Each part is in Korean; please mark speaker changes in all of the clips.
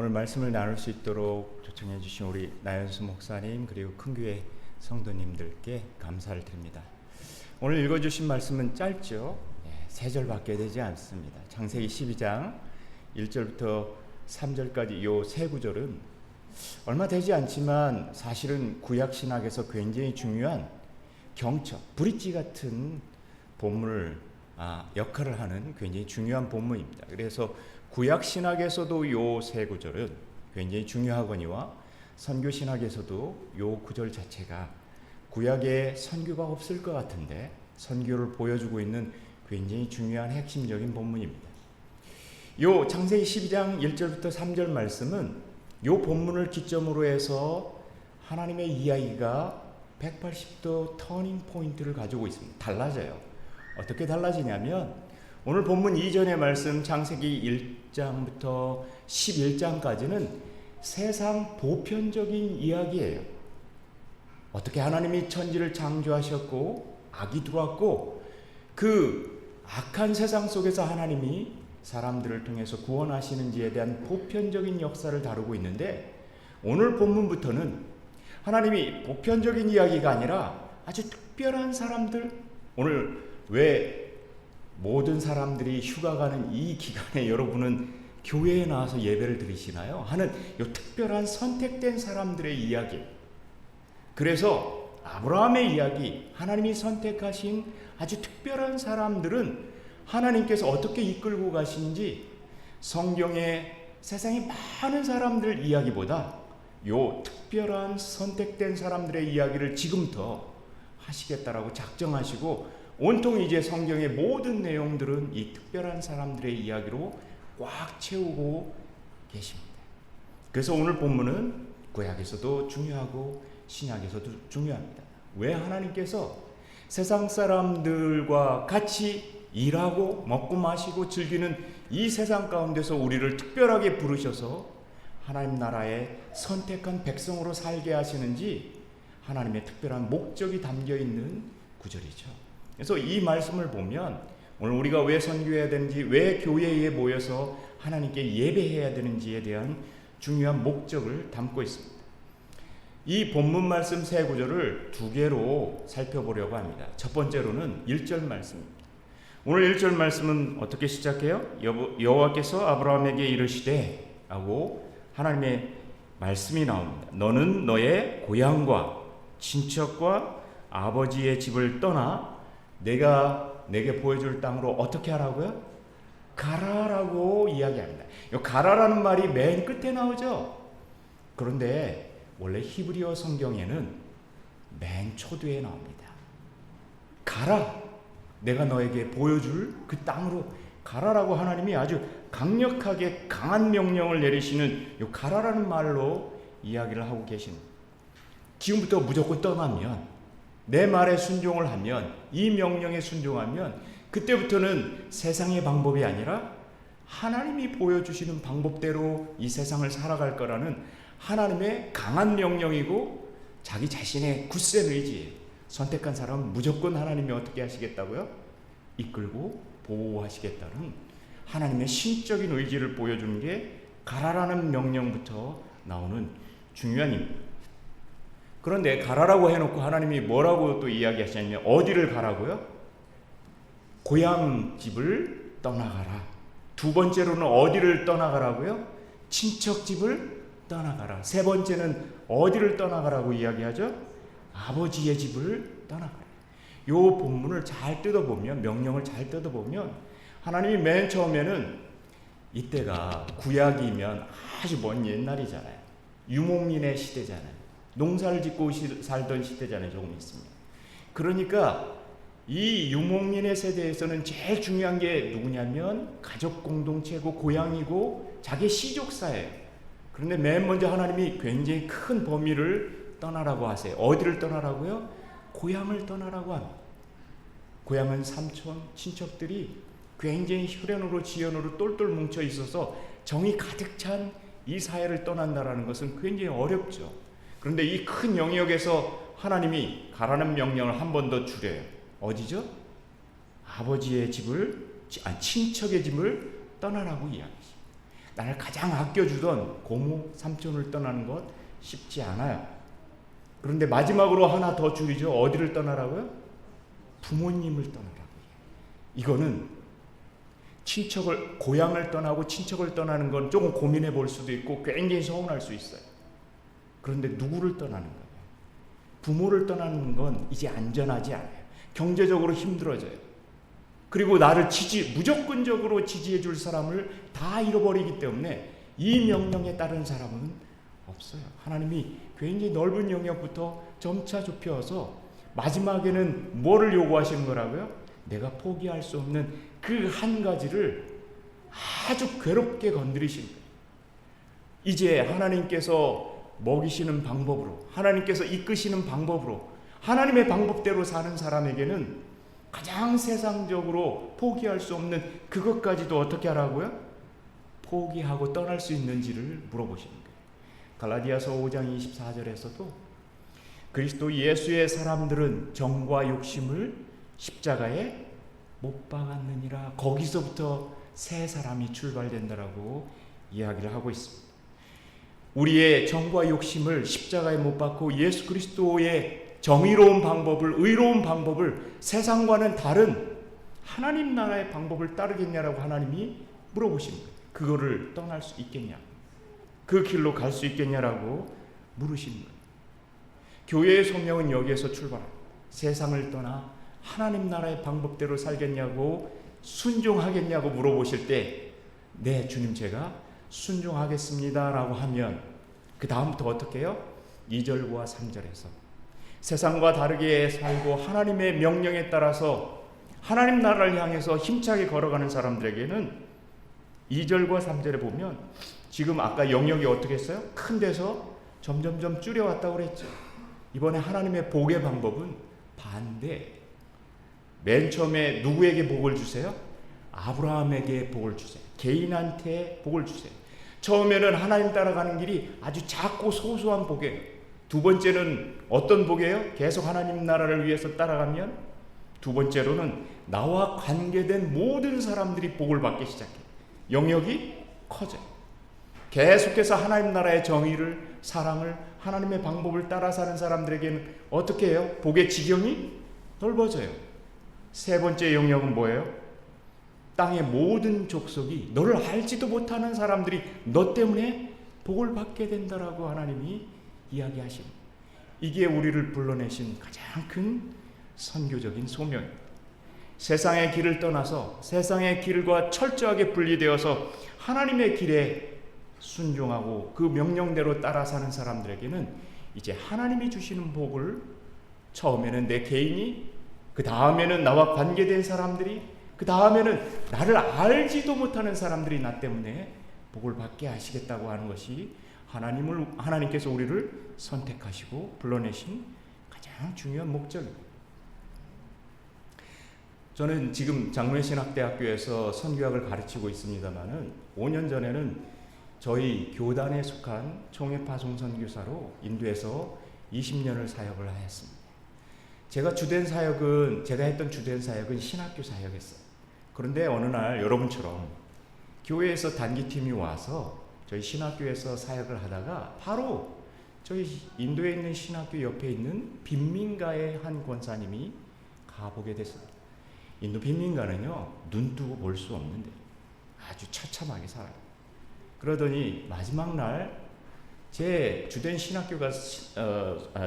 Speaker 1: 오늘 말씀을 나눌 수 있도록 초청해 주신 우리 나연수 목사님 그리고 큰교회 성도님들께 감사를 드립니다. 오늘 읽어주신 말씀은 짧죠. 3절밖에 되지 않습니다. 창세기 12장 1절부터 3절까지 이 세 구절은 얼마 되지 않지만 사실은 구약신학에서 굉장히 중요한 경첩, 브릿지 같은 본문을 역할을 하는 굉장히 중요한 본문입니다. 그래서 구약신학에서도 이 세 구절은 굉장히 중요하거니와 선교신학에서도 이 구절 자체가 구약에 선교가 없을 것 같은데 선교를 보여주고 있는 굉장히 중요한 핵심적인 본문입니다. 이 창세기 12장 1절부터 3절 말씀은 이 본문을 기점으로 해서 하나님의 이야기가 180도 터닝 포인트를 가지고 있습니다. 달라져요. 어떻게 달라지냐면 오늘 본문 이전의 말씀 창세기 1장부터 11장까지는 세상 보편적인 이야기예요. 어떻게 하나님이 천지를 창조하셨고 악이 들어왔고 그 악한 세상 속에서 하나님이 사람들을 통해서 구원하시는지에 대한 보편적인 역사를 다루고 있는데 오늘 본문부터는 하나님이 보편적인 이야기가 아니라 아주 특별한 사람들, 오늘 왜 모든 사람들이 휴가 가는 이 기간에 여러분은 교회에 나와서 예배를 드리시나요? 하는 이 특별한 선택된 사람들의 이야기. 그래서 아브라함의 이야기, 하나님이 선택하신 아주 특별한 사람들은 하나님께서 어떻게 이끌고 가시는지 성경의 세상의 많은 사람들 이야기보다 이 특별한 선택된 사람들의 이야기를 지금부터 하시겠다라고 작정하시고 온통 이제 성경의 모든 내용들은 이 특별한 사람들의 이야기로 꽉 채우고 계십니다. 그래서 오늘 본문은 구약에서도 중요하고 신약에서도 중요합니다. 왜 하나님께서 세상 사람들과 같이 일하고 먹고 마시고 즐기는 이 세상 가운데서 우리를 특별하게 부르셔서 하나님 나라의 선택한 백성으로 살게 하시는지 하나님의 특별한 목적이 담겨 있는 구절이죠. 그래서 이 말씀을 보면 오늘 우리가 왜 선교해야 되는지, 왜 교회에 모여서 하나님께 예배해야 되는지에 대한 중요한 목적을 담고 있습니다. 이 본문 말씀 세 구절을 두 개로 살펴보려고 합니다. 첫 번째로는 1절 말씀입니다. 오늘 1절 말씀은 어떻게 시작해요? 여호와께서 아브라함에게 이르시되 하고 하나님의 말씀이 나옵니다. 너는 너의 고향과 친척과 아버지의 집을 떠나 내가 내게 보여줄 땅으로 어떻게 하라고요? 가라라고 이야기합니다. 이 가라라는 말이 맨 끝에 나오죠. 그런데 원래 히브리어 성경에는 맨 초두에 나옵니다. 가라, 내가 너에게 보여줄 그 땅으로 가라라고 하나님이 아주 강력하게 강한 명령을 내리시는 이 가라라는 말로 이야기를 하고 계십니다. 지금부터 무조건 떠나면, 내 말에 순종을 하면, 이 명령에 순종하면 그때부터는 세상의 방법이 아니라 하나님이 보여주시는 방법대로 이 세상을 살아갈 거라는 하나님의 강한 명령이고 자기 자신의 굳센 의지예요. 선택한 사람은 무조건 하나님이 어떻게 하시겠다고요? 이끌고 보호하시겠다는 하나님의 신적인 의지를 보여주는 게 가라라는 명령부터 나오는 중요한 입니다. 그런데 가라라고 해놓고 하나님이 뭐라고 또 이야기하시냐면 어디를 가라고요? 고향 집을 떠나가라. 두 번째로는 어디를 떠나가라고요? 친척 집을 떠나가라. 세 번째는 어디를 떠나가라고 이야기하죠? 아버지의 집을 떠나가라. 이 본문을 잘 뜯어보면, 명령을 잘 뜯어보면 하나님이 맨 처음에는 이때가 구약이면 아주 먼 옛날이잖아요. 유목민의 시대잖아요. 농사를 짓고 살던 시대잖아요. 조금 있습니다. 그러니까 이 유목민의 세대에서는 제일 중요한 게 누구냐면 가족 공동체고 고향이고 자기 시족사예요. 그런데 맨 먼저 하나님이 굉장히 큰 범위를 떠나라고 하세요. 어디를 떠나라고요? 고향을 떠나라고 합니다. 고향은 삼촌, 친척들이 굉장히 혈연으로 지연으로 똘똘 뭉쳐 있어서 정이 가득 찬 이 사회를 떠난다라는 것은 굉장히 어렵죠. 그런데 이 큰 영역에서 하나님이 가라는 명령을 한 번 더 줄여요. 어디죠? 아버지의 집을, 친척의 집을 떠나라고 이야기합니다. 나를 가장 아껴주던 고모 삼촌을 떠나는 것 쉽지 않아요. 그런데 마지막으로 하나 더 줄이죠. 어디를 떠나라고요? 부모님을 떠나라고요. 이거는 고향을 떠나고 친척을 떠나는 건 조금 고민해 볼 수도 있고 굉장히 서운할 수 있어요. 그런데 누구를 떠나는 거예요? 부모를 떠나는 건 이제 안전하지 않아요. 경제적으로 힘들어져요. 그리고 나를 무조건적으로 지지해 줄 사람을 다 잃어버리기 때문에 이 명령에 따른 사람은 없어요. 하나님이 굉장히 넓은 영역부터 점차 좁혀서 마지막에는 뭐를 요구하시는 거라고요? 내가 포기할 수 없는 그 한 가지를 아주 괴롭게 건드리신 거예요. 이제 하나님께서 먹이시는 방법으로, 하나님께서 이끄시는 방법으로, 하나님의 방법대로 사는 사람에게는 가장 세상적으로 포기할 수 없는 그것까지도 어떻게 하라고요? 포기하고 떠날 수 있는지를 물어보시는 거예요. 갈라디아서 5장 24절에서도 그리스도 예수의 사람들은 정과 욕심을 십자가에 못 박았느니라. 거기서부터 새 사람이 출발된다라고 이야기를 하고 있습니다. 우리의 정과 욕심을 십자가에 못 박고 예수 그리스도의 정의로운 방법을, 의로운 방법을, 세상과는 다른 하나님 나라의 방법을 따르겠냐라고 하나님이 물어보시는 거예요. 그거를 떠날 수 있겠냐, 그 길로 갈 수 있겠냐라고 물으시는 거예요. 교회의 소명은 여기에서 출발합니다. 세상을 떠나 하나님 나라의 방법대로 살겠냐고, 순종하겠냐고 물어보실 때 네 주님 제가 순종하겠습니다라고 하면 그 다음부터 어떻게 해요? 2절과 3절에서 세상과 다르게 살고 하나님의 명령에 따라서 하나님 나라를 향해서 힘차게 걸어가는 사람들에게는 2절과 3절에 보면 지금 아까 영역이 어떻게 했어요? 큰 데서 점점점 줄여왔다고 그랬죠. 이번에 하나님의 복의 방법은 반대. 맨 처음에 누구에게 복을 주세요? 아브라함에게 복을 주세요. 개인한테 복을 주세요. 처음에는 하나님 따라가는 길이 아주 작고 소소한 복이에요. 두 번째는 어떤 복이에요? 계속 하나님 나라를 위해서 따라가면 두 번째로는 나와 관계된 모든 사람들이 복을 받기 시작해요. 영역이 커져요. 계속해서 하나님 나라의 정의를, 사랑을, 하나님의 방법을 따라 사는 사람들에게는 어떻게 해요? 복의 지경이 넓어져요. 세 번째 영역은 뭐예요? 땅의 모든 족속이 너를 알지도 못하는 사람들이 너 때문에 복을 받게 된다라고 하나님이 이야기하십니다. 이게 우리를 불러내신 가장 큰 선교적인 소명입니다. 세상의 길을 떠나서 세상의 길과 철저하게 분리되어서 하나님의 길에 순종하고 그 명령대로 따라 사는 사람들에게는 이제 하나님이 주시는 복을 처음에는 내 개인이, 그 다음에는 나와 관계된 사람들이, 그 다음에는 나를 알지도 못하는 사람들이 나 때문에 복을 받게 하시겠다고 하는 것이 하나님께서 우리를 선택하시고 불러내신 가장 중요한 목적입니다. 저는 지금 장로신학대학교에서 선교학을 가르치고 있습니다만은 5년 전에는 저희 교단에 속한 총회파송 선교사로 인도에서 20년을 사역을 하였습니다. 제가 했던 주된 사역은 신학교 사역이었어요. 그런데 어느 날 여러분처럼 교회에서 단기팀이 와서 저희 신학교에서 사역을 하다가 바로 저희 인도에 있는 신학교 옆에 있는 빈민가의 한 권사님이 가보게 됐습니다. 인도 빈민가는요, 눈 뜨고 볼 수 없는데 아주 처참하게 살아요. 그러더니 마지막 날 제 주된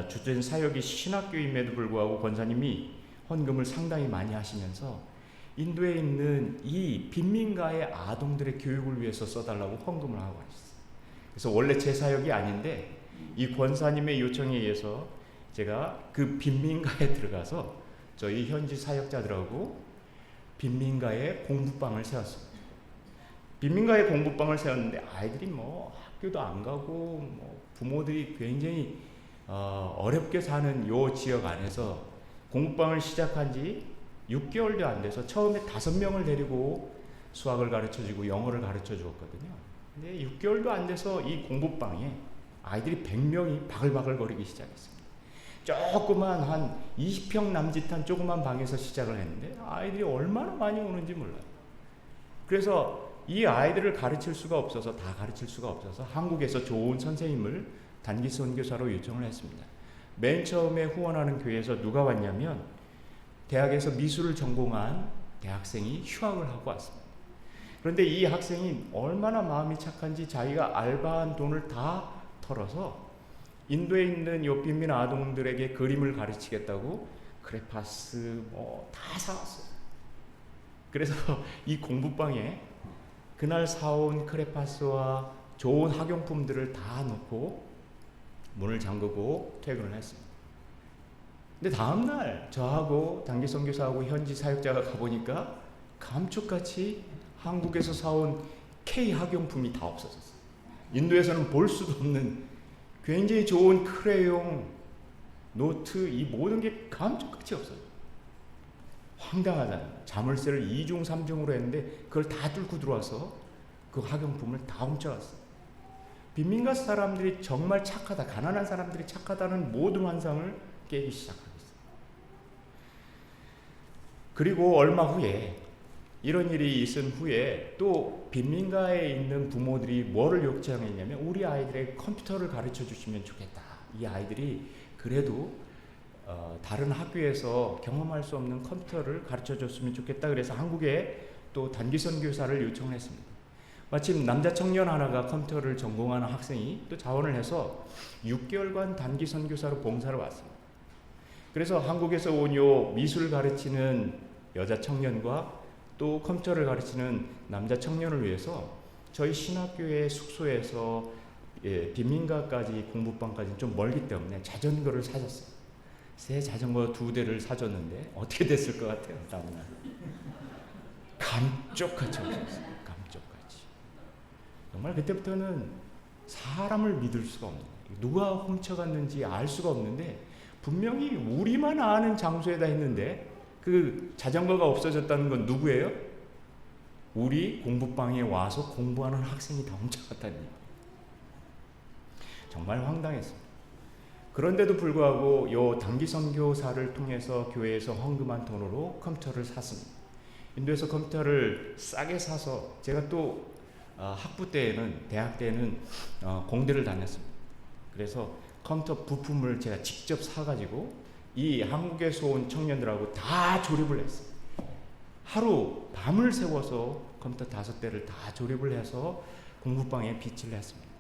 Speaker 1: 주된 사역이 신학교임에도 불구하고 권사님이 헌금을 상당히 많이 하시면서 인도에 있는 이 빈민가의 아동들의 교육을 위해서 써달라고 헌금을 하고 하셨어요. 그래서 원래 제 사역이 아닌데 이 권사님의 요청에 의해서 제가 그 빈민가에 들어가서 저희 현지 사역자들하고 빈민가에 공부방을 세웠습니다. 빈민가에 공부방을 세웠는데 아이들이 학교도 안 가고 부모들이 굉장히 어렵게 사는 요 지역 안에서 공부방을 시작한 지 6개월도 안 돼서 처음에 5명을 데리고 수학을 가르쳐주고 영어를 가르쳐 주었거든요. 근데 6개월도 안 돼서 이 공부방에 아이들이 100명이 바글바글 거리기 시작했습니다. 조그만 한 20평 남짓한 조그만 방에서 시작을 했는데 아이들이 얼마나 많이 오는지 몰라요. 그래서 이 아이들을 가르칠 수가 없어서 한국에서 좋은 선생님을 단기 선교사로 요청을 했습니다. 맨 처음에 후원하는 교회에서 누가 왔냐면 대학에서 미술을 전공한 대학생이 휴학을 하고 왔습니다. 그런데 이 학생이 얼마나 마음이 착한지 자기가 알바한 돈을 다 털어서 인도에 있는 요 빈민 아동들에게 그림을 가르치겠다고 크레파스 다 사왔어요. 그래서 이 공부방에 그날 사온 크레파스와 좋은 학용품들을 다 넣고 문을 잠그고 퇴근을 했습니다. 근데 다음날 저하고 단기 선교사하고 현지 사역자가 가보니까 감쪽같이 한국에서 사온 K 학용품이 다 없어졌어요. 인도에서는 볼 수도 없는 굉장히 좋은 크레용, 노트, 이 모든 게 감쪽같이 없어요. 황당하잖아요. 자물쇠를 2중 3중으로 했는데 그걸 다 뚫고 들어와서 그 학용품을 다 훔쳐갔어요. 빈민가 사람들이 정말 착하다, 가난한 사람들이 착하다는 모든 환상을 깨기 시작하겠어요. 그리고 얼마 후에 이런 일이 있은 후에 또 빈민가에 있는 부모들이 뭐를 요청했냐면 우리 아이들에게 컴퓨터를 가르쳐 주시면 좋겠다. 이 아이들이 그래도 다른 학교에서 경험할 수 없는 컴퓨터를 가르쳐 줬으면 좋겠다. 그래서 한국에 또 단기 선교사를 요청했습니다. 마침 남자 청년 하나가 컴퓨터를 전공하는 학생이 또 자원을 해서 6개월간 단기 선교사로 봉사를 왔습니다. 그래서 한국에서 온 요 미술 가르치는 여자 청년과 또 컴퓨터를 가르치는 남자 청년을 위해서 저희 신학교의 숙소에서 빈민가까지 공부방까지 좀 멀기 때문에 자전거를 사줬어요. 새 자전거 2대를 사줬는데 어떻게 됐을 것 같아요? 다음날 감쪽같이 없었어요. 감쪽같이. 정말 그때부터는 사람을 믿을 수가 없는 거예요. 누가 훔쳐갔는지 알 수가 없는데 분명히 우리만 아는 장소에다 했는데 그 자전거가 없어졌다는 건 누구예요? 우리 공부방에 와서 공부하는 학생이 다 훔쳐갔다는 얘기예요. 정말 황당했습니다. 그런데도 불구하고 요 단기 선교사를 통해서 교회에서 헌금한 돈으로 컴퓨터를 샀습니다. 인도에서 컴퓨터를 싸게 사서 제가 또 학부 때에는 대학 때에는 공대를 다녔습니다. 그래서 컴퓨터 부품을 제가 직접 사가지고 이 한국에서 온 청년들하고 다 조립을 했어요. 하루 밤을 새워서 컴퓨터 5대를 다 조립을 해서 공부방에 비치를 했습니다.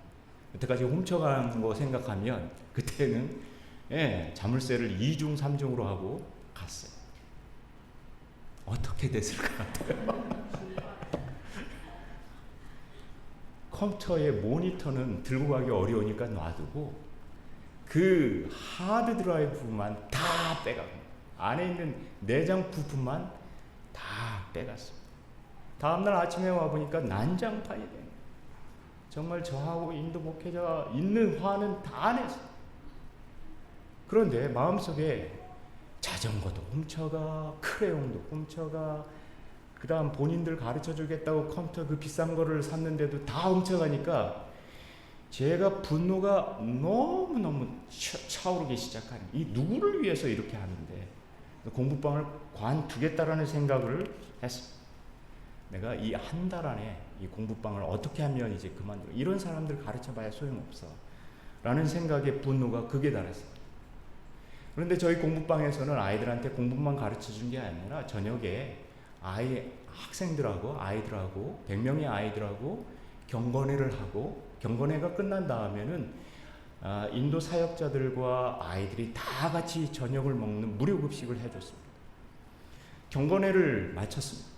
Speaker 1: 그때까지 훔쳐간 거 생각하면 그때는 자물쇠를 2중 3중으로 하고 갔어요. 어떻게 됐을 것 같아요? 컴퓨터의 모니터는 들고 가기 어려우니까 놔두고 그 하드 드라이브만 다 빼가고 안에 있는 내장 부품만 다 빼갔습니다. 다음날 아침에 와보니까 난장판이 된 거예요. 정말 저하고 인도 목회자가 있는 화는 다 냈어요. 그런데 마음속에 자전거도 훔쳐가, 크레용도 훔쳐가, 그 다음 본인들 가르쳐 주겠다고 컴퓨터 그 비싼 거를 샀는데도 다 훔쳐가니까 제가 분노가 너무너무 차오르기 시작하는, 이 누구를 위해서 이렇게 하는데 공부방을 관두겠다라는 생각을 했습니다. 내가 이 한 달 안에 이 공부방을 어떻게 하면 이제 그만두고 이런 사람들 가르쳐봐야 소용없어 라는 생각에 분노가 극에 달했습니다. 그런데 저희 공부방에서는 아이들한테 공부만 가르쳐준 게 아니라 저녁에 학생들하고 아이들하고 100명의 아이들하고 경건회를 하고 경건회가 끝난 다음에는 인도 사역자들과 아이들이 다 같이 저녁을 먹는 무료급식을 해줬습니다. 경건회를 마쳤습니다.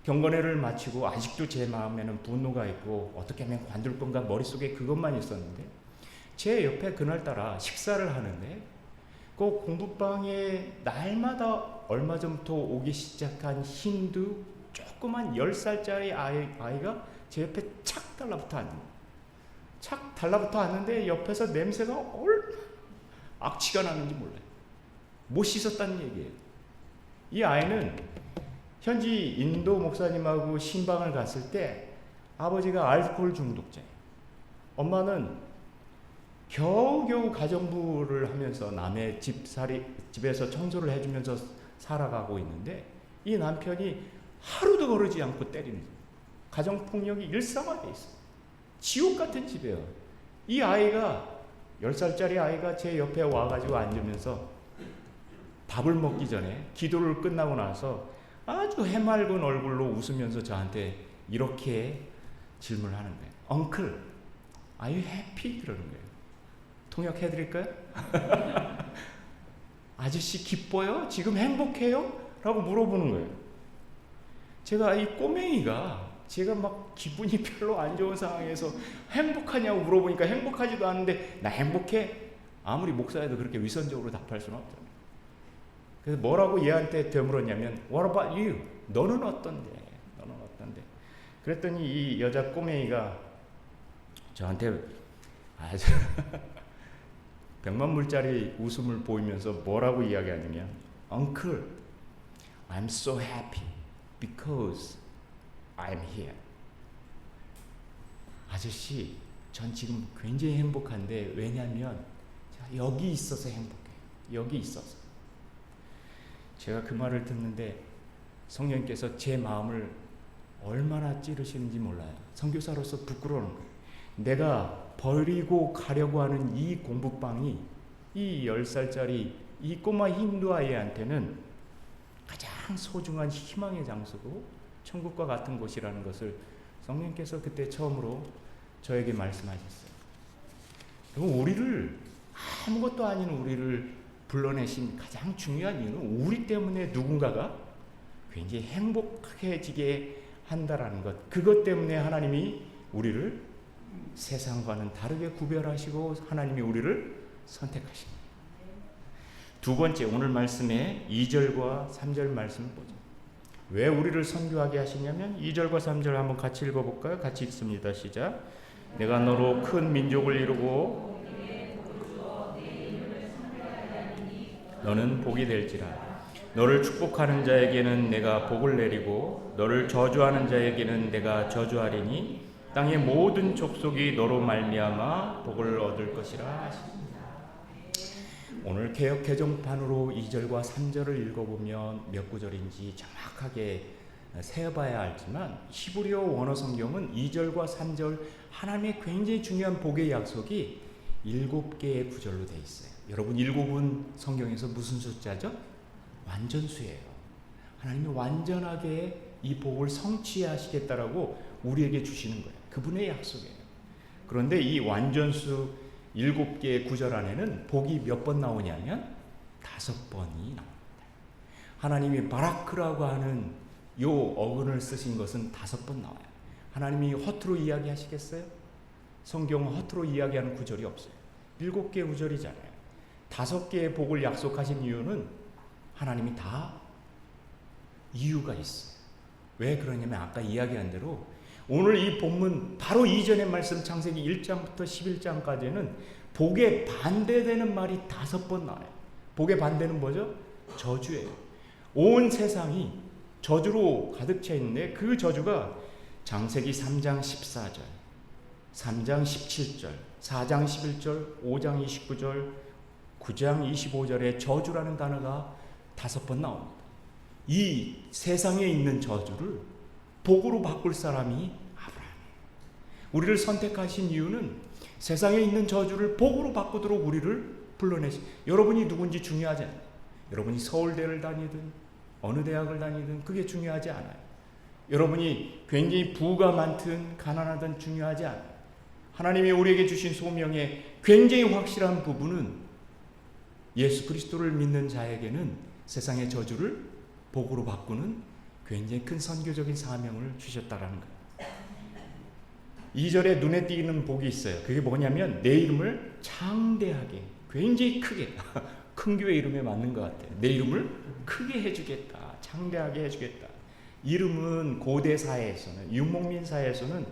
Speaker 1: 경건회를 마치고 아직도 제 마음에는 분노가 있고 어떻게 하면 관둘 건가 머릿속에 그것만 있었는데 제 옆에 그날따라 식사를 하는데 그 공부방에 날마다 얼마 전부터 오기 시작한 힌두 조그만 10살짜리 아이가 제 옆에 착 달라붙어 앉는 거예요. 착 달라붙어 앉는데 옆에서 냄새가 악취가 나는지 몰라요. 못 씻었다는 얘기예요. 이 아이는 현지 인도 목사님하고 신방을 갔을 때 아버지가 알코올 중독자예요. 엄마는 겨우겨우 가정부를 하면서 남의 집에서 청소를 해주면서 살아가고 있는데 이 남편이 하루도 거르지 않고 때리는 거예요. 가정폭력이 일상화되어 있어요. 지옥 같은 집이에요. 이 아이가 10살짜리 아이가 제 옆에 와가지고 앉으면서 밥을 먹기 전에 기도를 끝나고 나서 아주 해맑은 얼굴로 웃으면서 저한테 이렇게 질문을 하는 거예요. Uncle, are you happy? 그러는 거예요. 통역해드릴까요? 아저씨 기뻐요? 지금 행복해요? 라고 물어보는 거예요. 제가 이 꼬맹이가 제가 막 기분이 별로 안 좋은 상황에서 행복하냐고 물어보니까 행복하지도 않은데 나 행복해? 아무리 목사여도 그렇게 위선적으로 답할 수는 없잖아요. 그래서 뭐라고 얘한테 되물었냐면 What about you? 너는 어떤데? 너는 어떤데? 그랬더니 이 여자 꼬맹이가 저한테 아주 100만 불짜리 웃음을 보이면서 뭐라고 이야기하냐면 Uncle, I'm so happy because I'm here. 아저씨, 전 지금 굉장히 행복한데 왜냐하면 여기 있어서 행복해요. 여기 있어서. 제가 그 말을 듣는데 성령님께서 제 마음을 얼마나 찌르시는지 몰라요. 선교사로서 부끄러운 거예요. 내가 버리고 가려고 하는 이 공부방이 이 10살짜리 이 꼬마 힌두 아이한테는 가장 소중한 희망의 장소고 천국과 같은 곳이라는 것을 성령께서 그때 처음으로 저에게 말씀하셨어요. 그리고 우리를 아무것도 아닌 우리를 불러내신 가장 중요한 이유는 우리 때문에 누군가가 굉장히 행복해지게 한다라는 것. 그것 때문에 하나님이 우리를 세상과는 다르게 구별하시고 하나님이 우리를 선택하십니다. 두 번째, 오늘 말씀의 2절과 3절 말씀을 보죠. 왜 우리를 선교하게 하시냐면 2절과 3절 한번 같이 읽어볼까요? 같이 읽습니다. 시작. 내가 너로 큰 민족을 이루고 너는 복이 될지라. 너를 축복하는 자에게는 내가 복을 내리고 너를 저주하는 자에게는 내가 저주하리니 땅의 모든 족속이 너로 말미암아 복을 얻을 것이라 하십니다. 오늘 개역 개정판으로 2절과 3절을 읽어보면 몇 구절인지 정확하게 세어봐야 알지만 히브리어 원어 성경은 2절과 3절 하나님의 굉장히 중요한 복의 약속이 7개의 구절로 되어 있어요. 여러분 7은 성경에서 무슨 숫자죠? 완전수예요. 하나님이 완전하게 이 복을 성취하시겠다라고 우리에게 주시는 거예요. 그분의 약속이에요. 그런데 이 완전수 7개의 구절 안에는 복이 몇 번 나오냐면 5번이 나옵니다. 하나님이 바라크라고 하는 요 어근을 쓰신 것은 5번 나와요. 하나님이 허투루 이야기하시겠어요? 성경은 허투루 이야기하는 구절이 없어요. 7개의 구절이잖아요. 5개의 복을 약속하신 이유는 하나님이 다 이유가 있어요. 왜 그러냐면 아까 이야기한 대로 오늘 이 본문 바로 이전의 말씀 창세기 1장부터 11장까지는 복에 반대되는 말이 5번 나와요. 복의 반대는 뭐죠? 저주예요. 온 세상이 저주로 가득 차 있는데 그 저주가 창세기 3장 14절, 3장 17절, 4장 11절, 5장 29절, 9장 25절에 저주라는 단어가 5번 나옵니다. 이 세상에 있는 저주를 복으로 바꿀 사람이 아브라함이에요. 우리를 선택하신 이유는 세상에 있는 저주를 복으로 바꾸도록 우리를 불러내신. 여러분이 누군지 중요하지 않아요. 여러분이 서울대를 다니든 어느 대학을 다니든 그게 중요하지 않아요. 여러분이 굉장히 부가 많든 가난하든 중요하지 않아요. 하나님이 우리에게 주신 소명의 굉장히 확실한 부분은 예수 그리스도를 믿는 자에게는 세상의 저주를 복으로 바꾸는 굉장히 큰 선교적인 사명을 주셨다라는 거예요. 2절에 눈에 띄는 복이 있어요. 그게 뭐냐면 내 이름을 장대하게, 굉장히 크게, 큰 교회 이름에 맞는 것 같아요. 내 이름을 크게 해주겠다, 장대하게 해주겠다. 이름은 고대 사회에서는, 유목민 사회에서는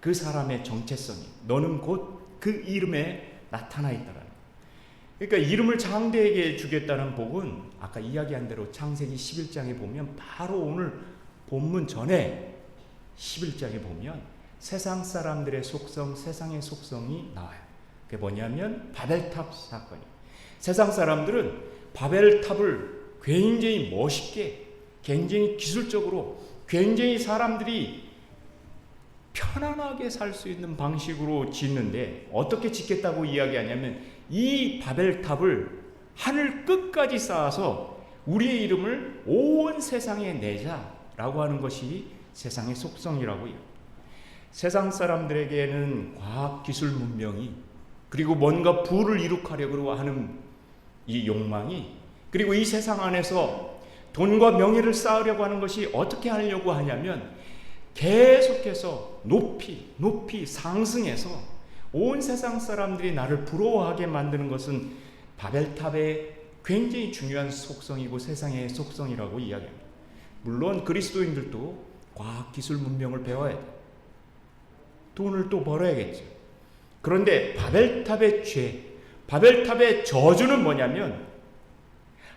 Speaker 1: 그 사람의 정체성이, 너는 곧 그 이름에 나타나 있다라는. 그러니까 이름을 장대하게 주겠다는 복은 아까 이야기한 대로 창세기 11장에 보면 바로 오늘 본문 전에 11장에 보면 세상 사람들의 속성, 세상의 속성이 나와요. 그게 뭐냐면 바벨탑 사건이에요. 세상 사람들은 바벨탑을 굉장히 멋있게, 굉장히 기술적으로, 굉장히 사람들이 편안하게 살 수 있는 방식으로 짓는데 어떻게 짓겠다고 이야기하냐면 이 바벨탑을 하늘 끝까지 쌓아서 우리의 이름을 온 세상에 내자라고 하는 것이 세상의 속성이라고요. 세상 사람들에게는 과학 기술 문명이 그리고 뭔가 부를 이룩하려고 하는 이 욕망이 그리고 이 세상 안에서 돈과 명예를 쌓으려고 하는 것이 어떻게 하려고 하냐면 계속해서 높이 상승해서 온 세상 사람들이 나를 부러워하게 만드는 것은 바벨탑의 굉장히 중요한 속성이고 세상의 속성이라고 이야기합니다. 물론 그리스도인들도 과학기술 문명을 배워야 돼요. 돈을 또 벌어야겠죠. 그런데 바벨탑의 죄, 바벨탑의 저주는 뭐냐면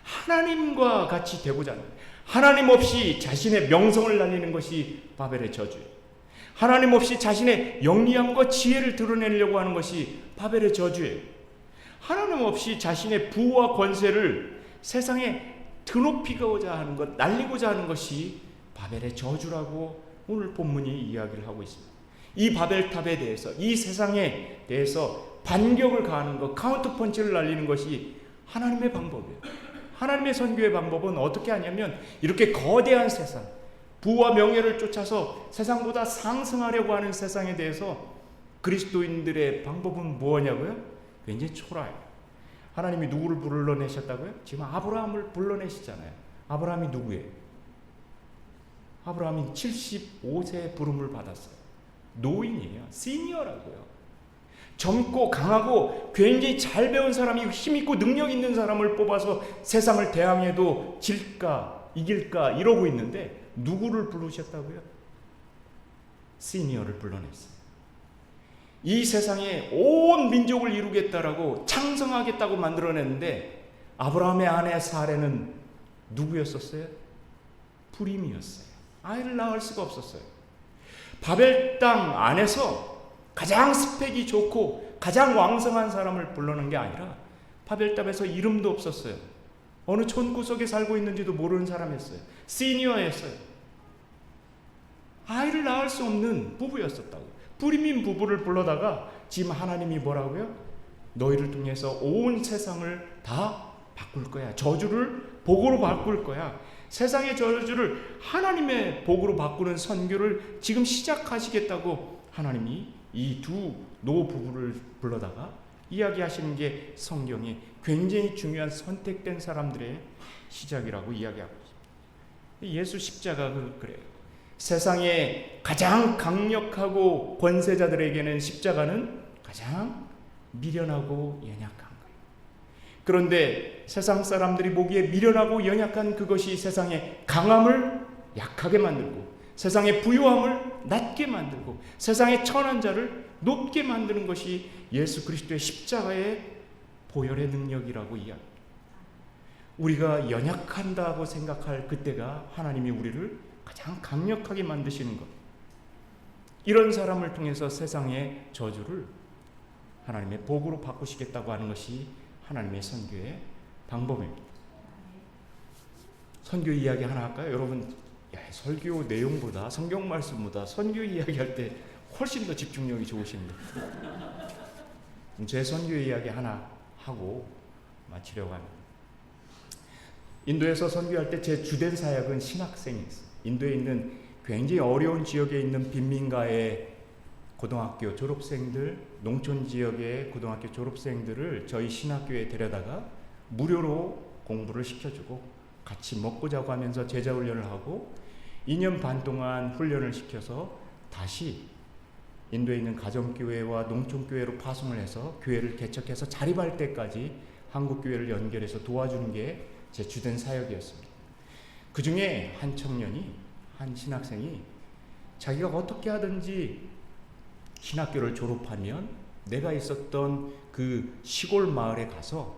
Speaker 1: 하나님과 같이 되고자 하는, 하나님 없이 자신의 명성을 날리는 것이 바벨의 저주예요. 하나님 없이 자신의 영리함과 지혜를 드러내려고 하는 것이 바벨의 저주예요. 하나님 없이 자신의 부와 권세를 세상에 드높이고자 하는 것, 날리고자 하는 것이 바벨의 저주라고 오늘 본문이 이야기를 하고 있습니다. 이 바벨탑에 대해서, 이 세상에 대해서 반격을 가하는 것, 카운터펀치를 날리는 것이 하나님의 방법이에요. 하나님의 선교의 방법은 어떻게 하냐면 이렇게 거대한 세상, 부와 명예를 쫓아서 세상보다 상승하려고 하는 세상에 대해서 그리스도인들의 방법은 뭐냐고요? 굉장히 초라해요. 하나님이 누구를 불러내셨다고요? 지금 아브라함을 불러내시잖아요. 아브라함이 누구예요? 아브라함이 75세의 부름을 받았어요. 노인이에요. 시니어라고요. 젊고 강하고 굉장히 잘 배운 사람이 힘있고 능력 있는 사람을 뽑아서 세상을 대항해도 질까 이길까 이러고 있는데 누구를 부르셨다고요? 시니어를 불러냈어요. 이 세상에 온 민족을 이루겠다라고 창성하겠다고 만들어냈는데 아브라함의 아내 사레는 누구였었어요? 불임이었어요. 아이를 낳을 수가 없었어요. 바벨 땅 안에서 가장 스펙이 좋고 가장 왕성한 사람을 불러낸 게 아니라 바벨탑에서 이름도 없었어요. 어느 촌구석에 살고 있는지도 모르는 사람이었어요. 시니어였어요. 아이를 낳을 수 없는 부부였었다고. 불임인 부부를 불러다가 지금 하나님이 뭐라고요? 너희를 통해서 온 세상을 다 바꿀 거야. 저주를 복으로 바꿀 거야. 세상의 저주를 하나님의 복으로 바꾸는 선교를 지금 시작하시겠다고 하나님이 이 두 노부부를 불러다가 이야기하시는 게 성경의 굉장히 중요한 선택된 사람들의 시작이라고 이야기하고 있습니다. 예수 십자가가 그래요. 세상의 가장 강력하고 권세자들에게는 십자가는 가장 미련하고 연약한 거예요. 그런데 세상 사람들이 보기에 미련하고 연약한 그것이 세상의 강함을 약하게 만들고 세상의 부유함을 낮게 만들고 세상의 천한 자를 높게 만드는 것이 예수 그리스도의 십자가의 보혈의 능력이라고 이야기합니다. 우리가 연약한다고 생각할 그때가 하나님이 우리를 가장 강력하게 만드시는 것. 이런 사람을 통해서 세상의 저주를 하나님의 복으로 바꾸시겠다고 하는 것이 하나님의 선교의 방법입니다. 선교 이야기 하나 할까요? 여러분, 설교 내용보다 성경 말씀보다 선교 이야기할 때 훨씬 더 집중력이 좋으십니다. 제 선교 이야기 하나 하고 마치려고 합니다. 인도에서 선교할 때 제 주된 사역은 신학생이었어요. 인도에 있는 굉장히 어려운 지역에 있는 빈민가의 고등학교 졸업생들, 농촌 지역의 고등학교 졸업생들을 저희 신학교에 데려다가 무료로 공부를 시켜주고 같이 먹고 자고 하면서 제자 훈련을 하고 2년 반 동안 훈련을 시켜서 다시 인도에 있는 가정교회와 농촌교회로 파송을 해서 교회를 개척해서 자립할 때까지 한국교회를 연결해서 도와주는 게 제 주된 사역이었습니다. 그 중에 한 청년이, 한 신학생이 자기가 어떻게 하든지 신학교를 졸업하면 내가 있었던 그 시골 마을에 가서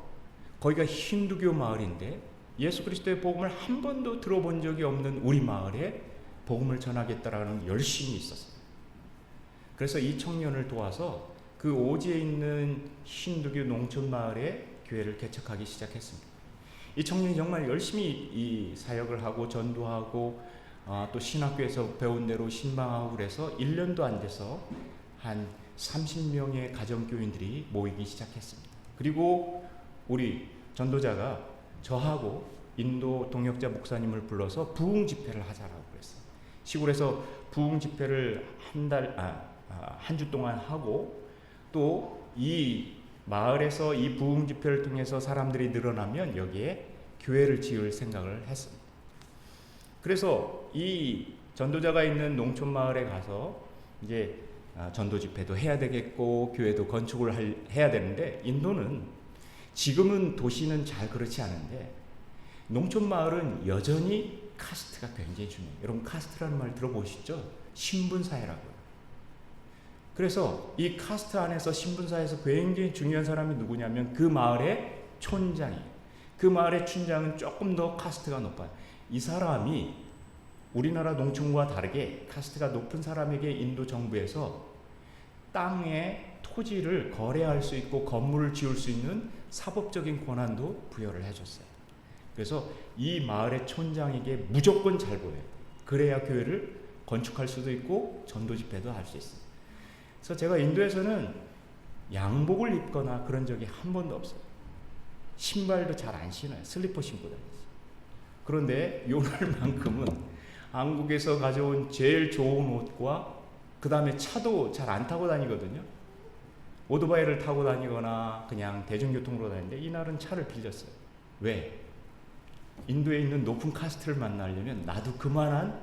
Speaker 1: 거기가 힌두교 마을인데 예수 그리스도의 복음을 한 번도 들어본 적이 없는 우리 마을에 복음을 전하겠다라는 열심이 있었어요. 그래서 이 청년을 도와서 그 오지에 있는 힌두교 농촌 마을에 교회를 개척하기 시작했습니다. 이 청년이 정말 열심히 이 사역을 하고 전도하고 또 신학교에서 배운 대로 신방하고 그래서 1년도 안 돼서 한 30명의 가정교인들이 모이기 시작했습니다. 그리고 우리 전도자가 저하고 인도 동역자 목사님을 불러서 부흥 집회를 하자라고 그랬어요. 시골에서 부흥 집회를 한 주 동안 하고, 또 이 마을에서 이 부흥 집회를 통해서 사람들이 늘어나면 여기에 교회를 지을 생각을 했습니다. 그래서 이 전도자가 있는 농촌 마을에 가서 이제 전도 집회도 해야 되겠고 교회도 건축을 해야 되는데, 인도는 지금은 도시는 잘 그렇지 않은데 농촌 마을은 여전히 카스트가 굉장히 중요해요. 여러분 카스트라는 말 들어보시죠? 신분사회라고요. 그래서 이 카스트 안에서 신분사회에서 굉장히 중요한 사람이 누구냐면 그 마을의 촌장이에요. 그 마을의 촌장은 조금 더 카스트가 높아요. 이 사람이 우리나라 농촌과 다르게 카스트가 높은 사람에게 인도 정부에서 땅의 토지를 거래할 수 있고 건물을 지을 수 있는 사법적인 권한도 부여를 해줬어요. 그래서 이 마을의 촌장에게 무조건 잘 보여요. 그래야 교회를 건축할 수도 있고 전도 집회도 할 수 있어요. 그래서 제가 인도에서는 양복을 입거나 그런 적이 한 번도 없어요. 신발도 잘 안 신어요. 슬리퍼 신고 다니죠. 그런데 요날만큼은 한국에서 가져온 제일 좋은 옷과 그 다음에 차도 잘 안 타고 다니거든요. 오토바이를 타고 다니거나 그냥 대중교통으로 다니는데 이날은 차를 빌렸어요. 왜? 인도에 있는 높은 카스트를 만나려면 나도 그만한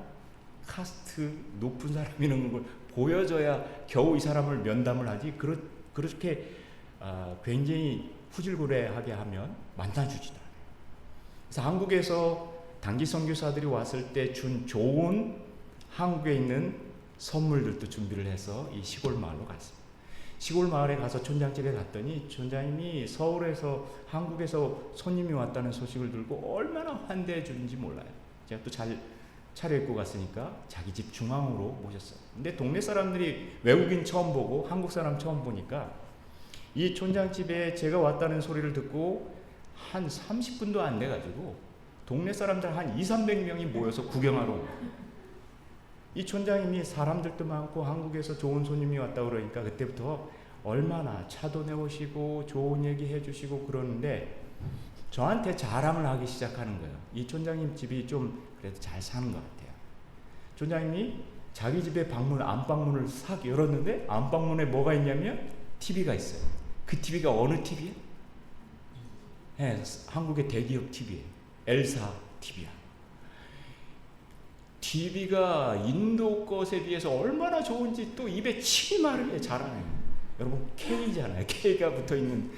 Speaker 1: 카스트 높은 사람이라는 걸 보여줘야 겨우 이 사람을 면담을 하지. 그렇게 굉장히 후질구레하게 하면 만나주지도 않아요. 그래서 한국에서 단기 선교사들이 왔을 때 준 좋은 한국에 있는 선물들도 준비를 해서 이 시골 마을로 갔습니다. 시골 마을에 가서 촌장집에 갔더니 촌장님이 서울에서 한국에서 손님이 왔다는 소식을 들고 얼마나 환대해 주는지 몰라요. 제가 또 잘 차려입고 갔으니까 자기 집 중앙으로 모셨어요. 근데 동네 사람들이 외국인 처음 보고 한국 사람 처음 보니까 이 촌장집에 제가 왔다는 소리를 듣고 한 30분도 안 돼가지고 동네 사람들 한 200~300명이 모여서 구경하러 온 거예요. 이 촌장님이 사람들도 많고 한국에서 좋은 손님이 왔다 그러니까 그때부터 얼마나 차도 내오시고 좋은 얘기 해주시고 그러는데 저한테 자랑을 하기 시작하는 거예요. 이 촌장님 집이 좀 그래도 잘 사는 것 같아요. 촌장님이 자기 집에 안방문을 싹 열었는데 안방문에 뭐가 있냐면 TV가 있어요. 그 TV가 어느 TV예요? 네, 한국의 대기업 TV예요. 엘사 TV야. TV가 인도 것에 비해서 얼마나 좋은지 또 입에 침이 마르게 자라네요. 여러분 K잖아요. K가 붙어있는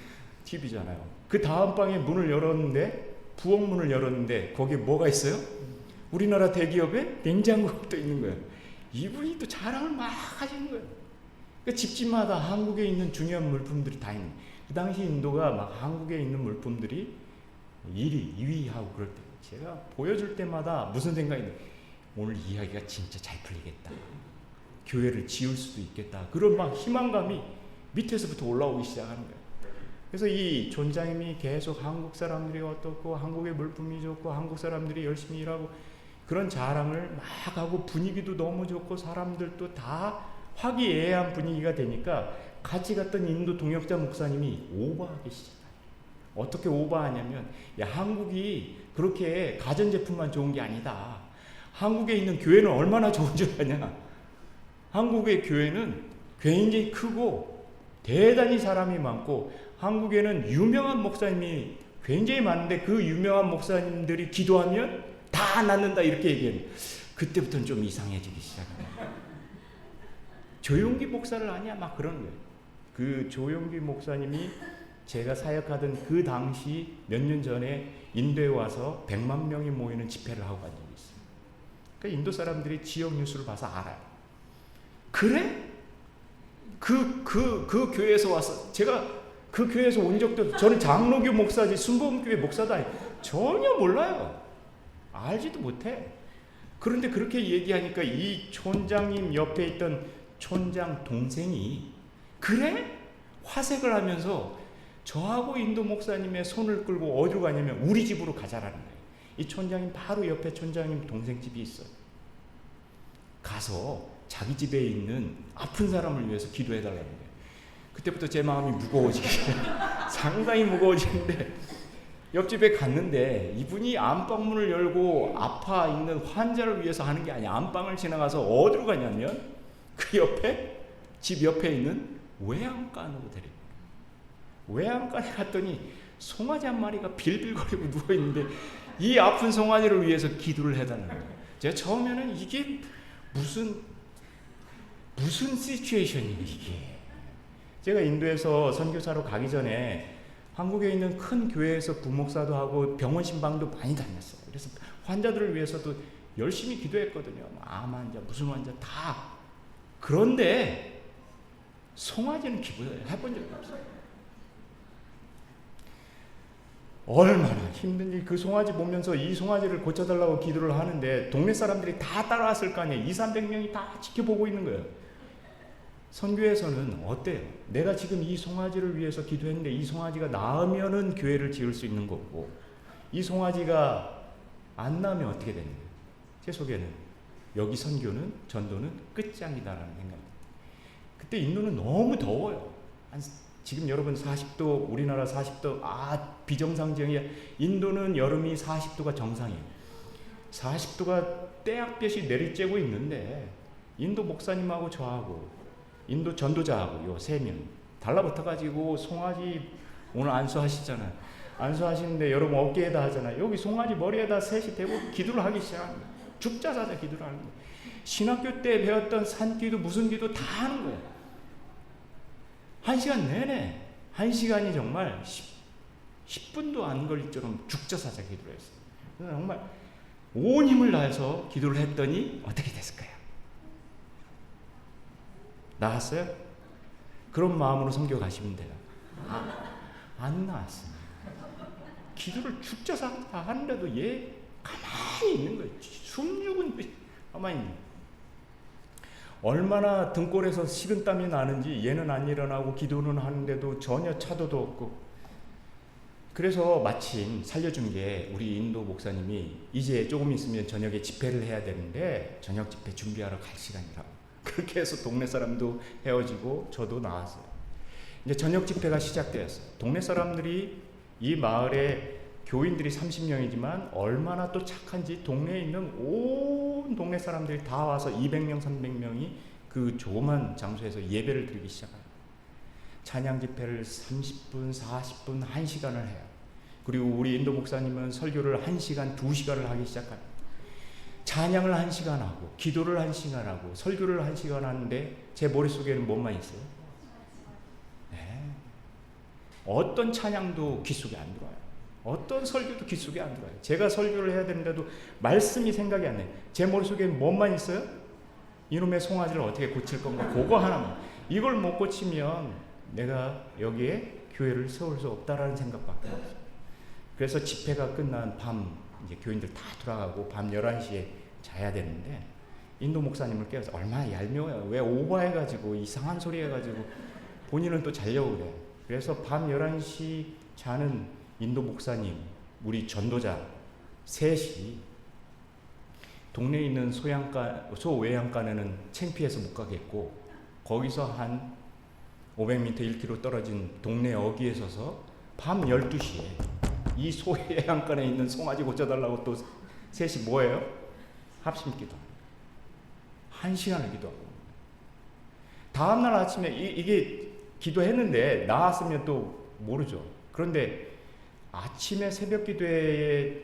Speaker 1: TV잖아요. 그 다음 방에 문을 열었는데 부엌문을 열었는데 거기에 뭐가 있어요? 우리나라 대기업에 냉장고가 또 있는 거예요. 이분이 또 자랑을 막 하시는 거예요. 그러니까 집집마다 한국에 있는 중요한 물품들이 다 있는 거예요. 그 당시 인도가 막 한국에 있는 물품들이 1위, 2위 하고 그럴 때 제가 보여줄 때마다 무슨 생각이 나요? 오늘 이야기가 진짜 잘 풀리겠다. 교회를 지을 수도 있겠다. 그런 막 희망감이 밑에서부터 올라오기 시작하는 거예요. 그래서 이 촌장님이 계속 한국 사람들이 어떻고 한국의 물품이 좋고 한국 사람들이 열심히 일하고 그런 자랑을 막 하고 분위기도 너무 좋고 사람들도 다 화기애애한 분위기가 되니까 같이 갔던 인도 동역자 목사님이 오버하기 시작해요. 어떻게 오버하냐면 야 한국이 그렇게 가전제품만 좋은 게 아니다. 한국에 있는 교회는 얼마나 좋은 줄 아냐. 한국의 교회는 굉장히 크고 대단히 사람이 많고 한국에는 유명한 목사님이 굉장히 많은데 그 유명한 목사님들이 기도하면 다 낫는다 이렇게 얘기해요. 그때부터는 좀 이상해지기 시작합니다. 조용기 목사를 아냐 막 그런 거예요. 그 조용기 목사님이 제가 사역하던 그 당시 몇 년 전에 인도에 와서 100만 명이 모이는 집회를 하고 간 적이 있어요. 그러니까 인도 사람들이 지역 뉴스를 봐서 알아요. 그래? 그 교회에서 와서 제가 그 교회에서 온 적도 없어요. 저는 장로교 목사지 순복음교회 목사도 아니에요. 전혀 몰라요. 알지도 못해. 그런데 그렇게 얘기하니까 이 촌장님 옆에 있던 촌장 동생이 그래? 화색을 하면서 저하고 인도 목사님의 손을 끌고 어디로 가냐면 우리 집으로 가자라는 거예요. 이 촌장님 바로 옆에 촌장님 동생 집이 있어요. 가서 자기 집에 있는 아픈 사람을 위해서 기도해달라는 거예요. 그때부터 제 마음이 무거워지기 상당히 무거워지는데 옆집에 갔는데 이분이 안방문을 열고 아파 있는 환자를 위해서 하는 게 아니야. 안방을 지나가서 어디로 가냐면 그 옆에 집 옆에 있는 외양간으로 데리고 외양간에 갔더니 송아지 한 마리가 빌빌거리고 누워있는데 이 아픈 송아지를 위해서 기도를 해달라는 거예요. 제가 처음에는 이게 무슨 시츄에이션이에요 이게. 제가 인도에서 선교사로 가기 전에 한국에 있는 큰 교회에서 부목사도 하고 병원 신방도 많이 다녔어요. 그래서 환자들을 위해서도 열심히 기도했거든요. 암 환자, 무슨 환자 다. 그런데 송아지는 기도해본 적이 없어요. 얼마나 힘든지 그 송아지 보면서 이 송아지를 고쳐달라고 기도를 하는데 동네 사람들이 다 따라왔을 거 아니에요. 200~300명이 다 지켜보고 있는 거예요. 선교에서는 어때요? 내가 지금 이 송아지를 위해서 기도했는데 이 송아지가 나으면은 교회를 지을 수 있는 거고 이 송아지가 안 나으면 어떻게 되는 거예요? 제 속에는 여기 선교는 전도는 끝장이다라는 생각입니다. 그때 인도는 너무 더워요. 지금 여러분 40도 우리나라 40도 비정상적이야. 인도는 여름이 40도가 정상이에요. 40도가 떼약볕이 내리쬐고 있는데 인도 목사님하고 저하고 인도 전도자하고 요 세 명 달라붙어가지고 송아지 오늘 안수하시잖아요. 안수하시는데 여러분 어깨에다 하잖아요. 여기 송아지 머리에다 셋이 대고 기도를 하기 시작합니다. 죽자사자 기도를 하는 거예요. 신학교 때 배웠던 산기도 무슨 기도 다 하는 거예요. 1시간 내내 1시간이 정말 10분도 안 걸릴 처럼 죽자사자 기도를 했어요. 정말 온 힘을 다해서 기도를 했더니 어떻게 됐을까요? 나았어요? 그런 마음으로 선교 가시면 돼요. 안 나왔습니다. 기도를 죽자사자 하는데도 얘 가만히 있는 거예요. 숨죽은 가만히 있는 거예요. 얼마나 등골에서 식은땀이 나는지 얘는 안 일어나고 기도는 하는데도 전혀 차도도 없고. 그래서 마침 살려준 게 우리 인도 목사님이 이제 조금 있으면 저녁에 집회를 해야 되는데 저녁 집회 준비하러 갈 시간이라고. 그렇게 해서 동네 사람도 헤어지고 저도 나왔어요. 이제 저녁 집회가 시작되었어요. 동네 사람들이 이 마을에 교인들이 30명이지만 얼마나 또 착한지 동네에 있는 온 동네 사람들이 다 와서 200명, 300명이 그 조그만 장소에서 예배를 드리기 시작합니다. 찬양 집회를 30분, 40분, 1시간을 해요. 그리고 우리 인도 목사님은 설교를 1시간, 2시간을 하기 시작합니다. 찬양을 1시간 하고 기도를 1시간 하고 설교를 1시간 하는데 제 머릿속에는 뭐만 있어요? 네. 어떤 찬양도 귀 속에 안 들어와요. 어떤 설교도 귀 속에 안 들어와요. 제가 설교를 해야 되는데도 말씀이 생각이 안 나요. 제 머릿속에 뭐만 있어요? 이놈의 송아지를 어떻게 고칠 건가? 그거 하나만. 이걸 못 고치면 내가 여기에 교회를 세울 수 없다라는 생각밖에 없어요. 그래서 집회가 끝난 밤 이제 교인들 다 돌아가고 밤 11시에 자야 되는데 인도 목사님을 깨워서 얼마나 얄미워요. 왜 오버해가지고 이상한 소리 해가지고 본인은 또 자려고 그래. 그래서 밤 11시 자는 인도 목사님, 우리 전도자 셋이 동네에 있는 소외양간에는 창피해서 못 가겠고 거기서 한 500m 1km 떨어진 동네 어귀에 서서 밤 12시에 이 소외양간에 있는 송아지 고쳐달라고 또 셋이 뭐예요? 합심기도 1시간을 기도하고 다음날 아침에 이게 기도했는데 나왔으면 또 모르죠. 그런데 아침에 새벽 기도회에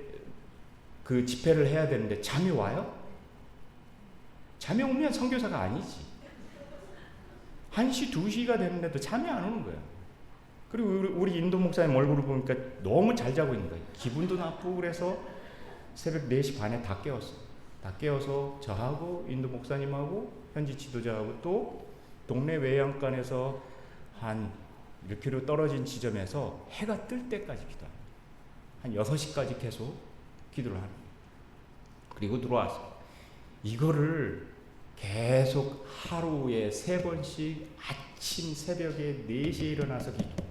Speaker 1: 그 집회를 해야 되는데 잠이 와요? 잠이 오면 선교사가 아니지. 1시, 2시가 됐는데도 잠이 안 오는 거예요. 그리고 우리 인도 목사님 얼굴을 보니까 너무 잘 자고 있는 거예요. 기분도 나쁘고 그래서 새벽 4시 반에 다 깨웠어요. 다 깨워서 저하고 인도 목사님하고 현지 지도자하고 또 동네 외양간에서 한 1km 떨어진 지점에서 해가 뜰 때까지 기도합니다. 한 6시까지 계속 기도를 합니다. 그리고 들어왔어요. 이거를 계속 하루에 3번씩 아침 새벽에 4시에 일어나서 기도.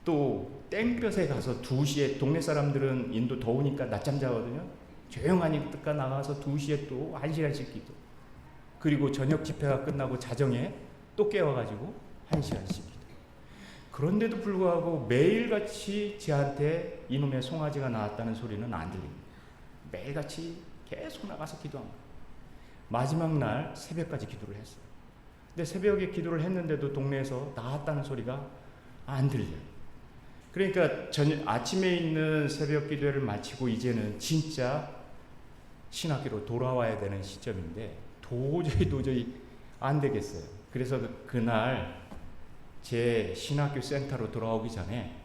Speaker 1: 또 땡볕에 가서 2시에 동네 사람들은 인도 더우니까 낮잠 자거든요. 조용하니까 나가서 2시에 또 1시간씩 기도. 그리고 저녁 집회가 끝나고 자정에 또 깨워가지고 1시간씩 기도. 그런데도 불구하고 매일같이 저한테 이놈의 송아지가 나왔다는 소리는 안 들립니다. 매일같이 계속 나가서 기도합니다. 마지막 날 새벽까지 기도를 했어요. 근데 새벽에 기도를 했는데도 동네에서 나왔다는 소리가 안 들려요. 그러니까 아침에 있는 새벽 기도를 마치고 이제는 진짜 신학교로 돌아와야 되는 시점인데 도저히 안 되겠어요. 그래서 그날 제 신학교 센터로 돌아오기 전에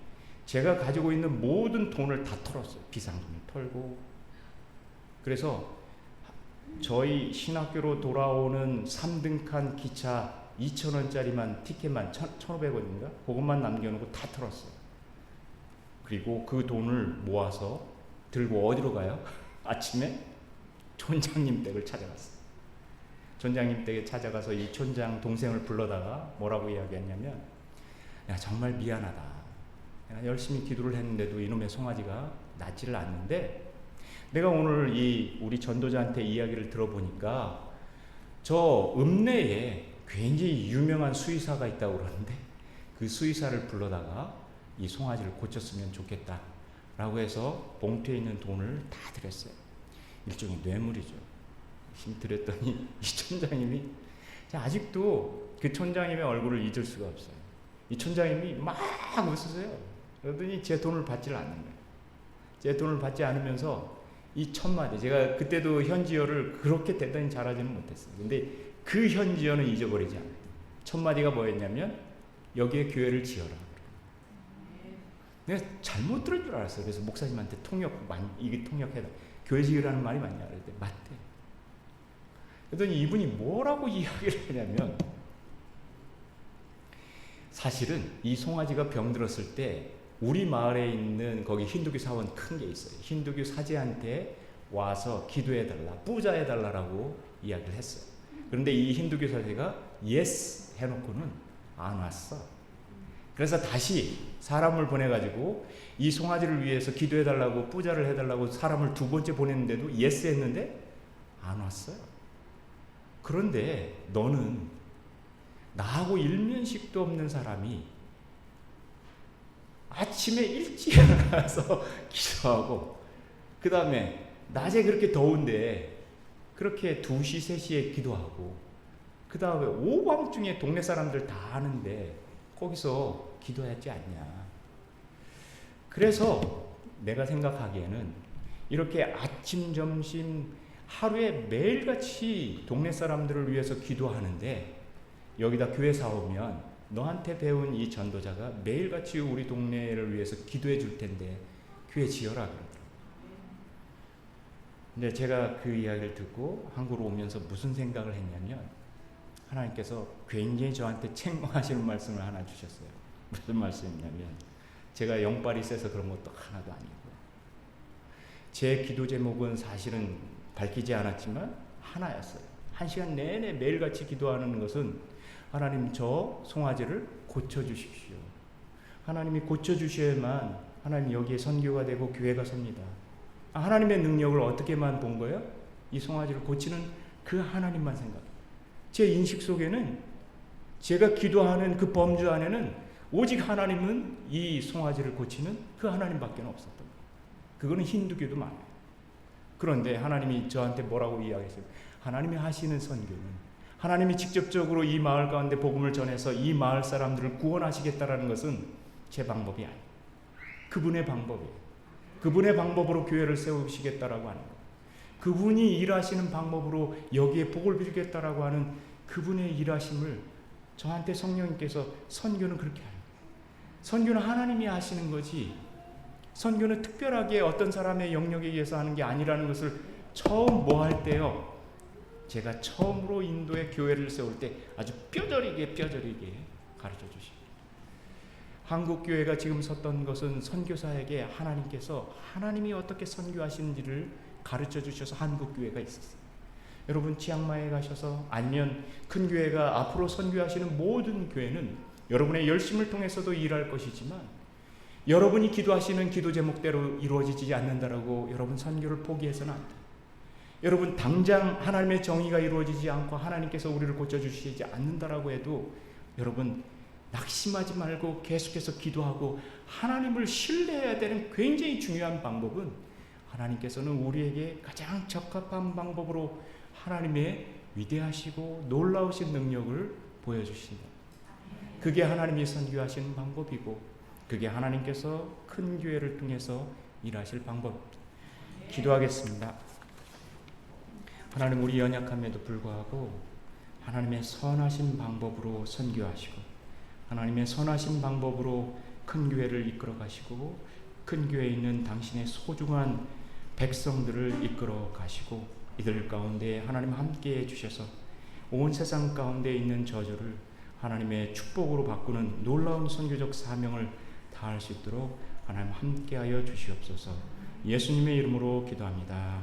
Speaker 1: 제가 가지고 있는 모든 돈을 다 털었어요. 비상금을 털고. 그래서 저희 신학교로 돌아오는 3등칸 기차 2,000원짜리만 티켓만 1,500원인가? 그것만 남겨놓고 다 털었어요. 그리고 그 돈을 모아서 들고 어디로 가요? 아침에 촌장님 댁을 찾아갔어요. 촌장님 댁에 찾아가서 이 촌장 동생을 불러다가 뭐라고 이야기했냐면, 야, 정말 미안하다. 내가 열심히 기도를 했는데도 이놈의 송아지가 낫지를 않는데, 내가 오늘 우리 전도자한테 이야기를 들어보니까 저 읍내에 굉장히 유명한 수의사가 있다고 그러는데 그 수의사를 불러다가 이 송아지를 고쳤으면 좋겠다 라고 해서 봉투에 있는 돈을 다 드렸어요. 일종의 뇌물이죠. 힘 드렸더니 이 촌장님이 아직도 그 촌장님의 얼굴을 잊을 수가 없어요. 이 촌장님이 막 웃으세요. 그러더니 제 돈을 받지를 않는 거예요. 제 돈을 받지 않으면서 이 첫마디, 제가 그때도 현지어를 그렇게 대단히 잘하지는 못했어요. 근데 그 현지어는 잊어버리지 않아요. 첫마디가 뭐였냐면, 여기에 교회를 지어라. 내가 잘못 들은 줄 알았어요. 그래서 목사님한테 이게 통역해라. 교회 지으라는 말이 맞냐? 그랬더니 맞대. 그랬더니 이분이 뭐라고 이야기를 하냐면, 사실은 이 송아지가 병들었을 때 우리 마을에 있는 거기 힌두교 사원 큰 게 있어요. 힌두교 사제한테 와서 기도해달라, 뿌자해달라라고 이야기를 했어요. 그런데 이 힌두교 사제가 예스 해놓고는 안 왔어. 그래서 다시 사람을 보내가지고 이 송아지를 위해서 기도해달라고, 뿌자를 해달라고 사람을 2번째 보냈는데도 예스 했는데 안 왔어요. 그런데 너는 나하고 일면식도 없는 사람이 아침에 일찍 일어나서 기도하고, 그 다음에 낮에 그렇게 더운데 그렇게 2시, 3시에 기도하고, 그 다음에 오밤중에 동네 사람들 다 아는데 거기서 기도하지 않냐. 그래서 내가 생각하기에는 이렇게 아침, 점심, 하루에 매일같이 동네 사람들을 위해서 기도하는데 여기다 교회 사오면 너한테 배운 이 전도자가 매일같이 우리 동네를 위해서 기도해 줄 텐데 교회 지어라 그러더라고요. 근데 제가 그 이야기를 듣고 한국으로 오면서 무슨 생각을 했냐면, 하나님께서 굉장히 저한테 책망하시는 말씀을 하나 주셨어요. 무슨 말씀이냐면, 제가 영빨이 세서 그런 것도 하나도 아니고, 제 기도 제목은 사실은 밝히지 않았지만 하나였어요. 1시간 내내 매일같이 기도하는 것은, 하나님 저 송아지를 고쳐주십시오. 하나님이 고쳐주셔야만 하나님 여기에 선교가 되고 교회가 섭니다. 하나님의 능력을 어떻게만 본 거예요? 이 송아지를 고치는 그 하나님만 생각해요. 제 인식 속에는, 제가 기도하는 그 범주 안에는 오직 하나님은 이 송아지를 고치는 그 하나님밖에 없었던 거예요. 그거는 힌두교도 많아요. 그런데 하나님이 저한테 뭐라고 이야기했어요? 하나님이 하시는 선교는, 하나님이 직접적으로 이 마을 가운데 복음을 전해서 이 마을 사람들을 구원하시겠다라는 것은 제 방법이 아니에요. 그분의 방법이에요. 그분의 방법으로 교회를 세우시겠다라고 하는 거예요. 그분이 일하시는 방법으로 여기에 복을 빌겠다라고 하는 그분의 일하심을 저한테 성령님께서, 선교는 그렇게 하는 거예요. 선교는 하나님이 하시는 거지, 선교는 특별하게 어떤 사람의 영역에 의해서 하는 게 아니라는 것을 처음 뭐 할 때요, 제가 처음으로 인도에 교회를 세울 때 아주 뼈저리게 가르쳐 주십니다. 한국 교회가 지금 섰던 것은 선교사에게 하나님께서 하나님이 어떻게 선교하시는지를 가르쳐 주셔서 한국 교회가 있었어요. 여러분 치앙마이에 가셔서, 아니면 큰 교회가 앞으로 선교하시는 모든 교회는 여러분의 열심을 통해서도 일할 것이지만, 여러분이 기도하시는 기도 제목대로 이루어지지 않는다라고 여러분 선교를 포기해서는 안 돼요. 여러분 당장 하나님의 정의가 이루어지지 않고 하나님께서 우리를 고쳐주시지 않는다라고 해도 여러분 낙심하지 말고 계속해서 기도하고 하나님을 신뢰해야 되는 굉장히 중요한 방법은 하나님께서는 우리에게 가장 적합한 방법으로 하나님의 위대하시고 놀라우신 능력을 보여주신다. 그게 하나님이 선교하시는 방법이고 그게 하나님께서 큰 교회를 통해서 일하실 방법입니다. 기도하겠습니다. 하나님, 우리 연약함에도 불구하고 하나님의 선하신 방법으로 선교하시고 하나님의 선하신 방법으로 큰 교회를 이끌어 가시고 큰 교회에 있는 당신의 소중한 백성들을 이끌어 가시고 이들 가운데 하나님 함께해 주셔서 온 세상 가운데 있는 저주를 하나님의 축복으로 바꾸는 놀라운 선교적 사명을 다할 수 있도록 하나님 함께하여 주시옵소서. 예수님의 이름으로 기도합니다.